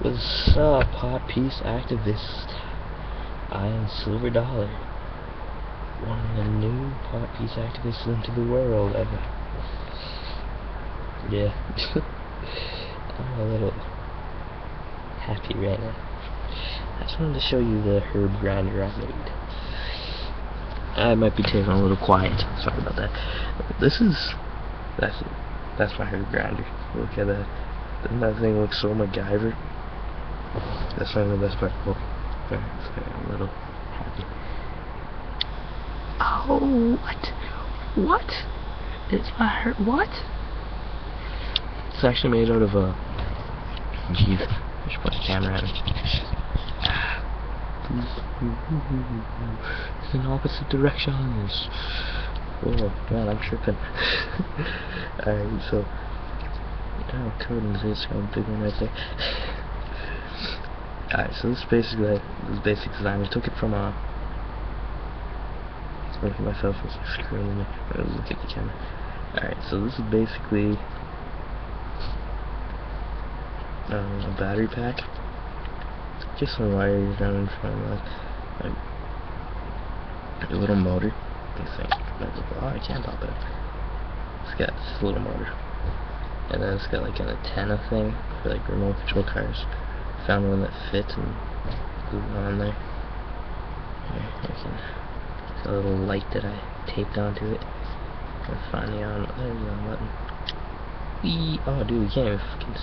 What's up, hot peace activist? I am Silver Dollar, one of the new hot peace activists into the world. Yeah, I'm a little happy right now. I just wanted to show you the herb grinder I made. I might be taking a little quiet. Sorry about that. That's my herb grinder. Look at that. Doesn't that thing look so MacGyver? That's not the best part. Oh, sorry, I'm a little happy. Oh, what? What? It's my herb. What? It's actually made out of a. Jeez, I should put a camera at it. It's in opposite directions. Oh man, I'm tripping. Alright, so coding this kind of big one right there. Alright, so this is basically this basic design. I took it from a. Look at myself as a screen. Look at the camera. Alright, so this is basically a battery pack. Just some wires down from like a little motor. This thing. Oh, I can't pop it. It's got this little motor, and then it's got like an antenna thing for like remote control cars. Found one that fits and glued it on there. It's a little light that I taped onto it. And finally on. There's the on button. Whee! Oh, dude, we can't even fucking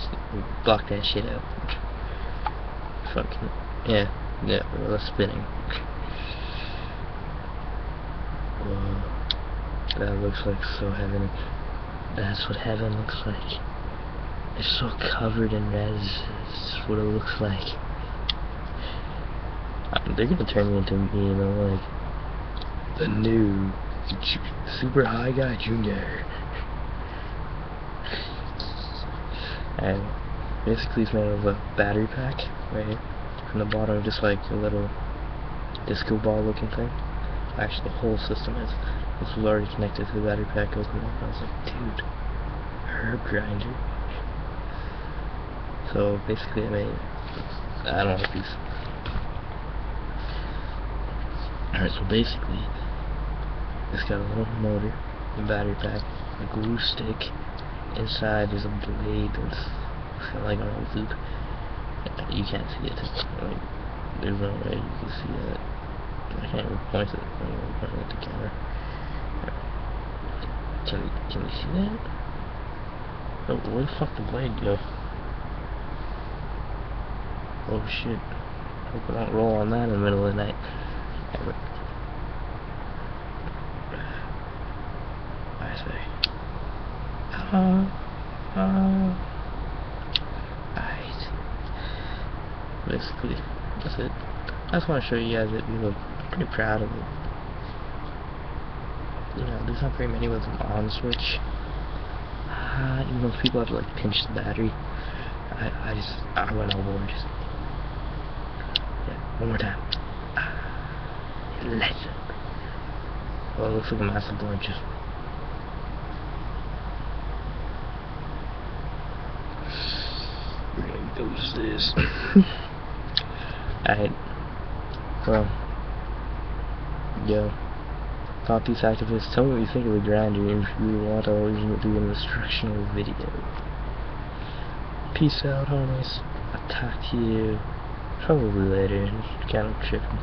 block that shit out. Fucking yeah, we're spinning. Whoa, that looks like so heaven. That's what heaven looks like. It's so covered in res. It's what it looks like. They're gonna turn me into like the new super high guy junior. And basically it's made of a battery pack, right? From the bottom, just like a little disco ball looking thing. Actually, the whole system is. This was already connected to the battery pack. Opened up, I was like, dude, herb grinder. So basically, I made. I don't like these. Alright, so basically, it's got a little motor, a battery pack, a glue stick. Inside is a blade that's got like a loop. You can't see it. Like, there's no way you can see it. I can't even point it. I'm even pointing at the camera. Can you see that? Oh, where the fuck the blade go? Oh shit. Hope I don't roll on that in the middle of the night. I say. Alright. Basically, that's it. I just want to show you guys that we look pretty proud of it. You know, there's not very many with an on switch. Even though people have to like pinch the battery. I went overboard. Yeah, one more time. Let's. Well, it looks like a massive blank. Just. We're gonna ghost this. Alright. Well. Yo. Top piece activists, tell me what you think of the grinder. If you want, I'll always do an instructional video. Peace out, homies. I'll talk to you probably later. Kind of tripping.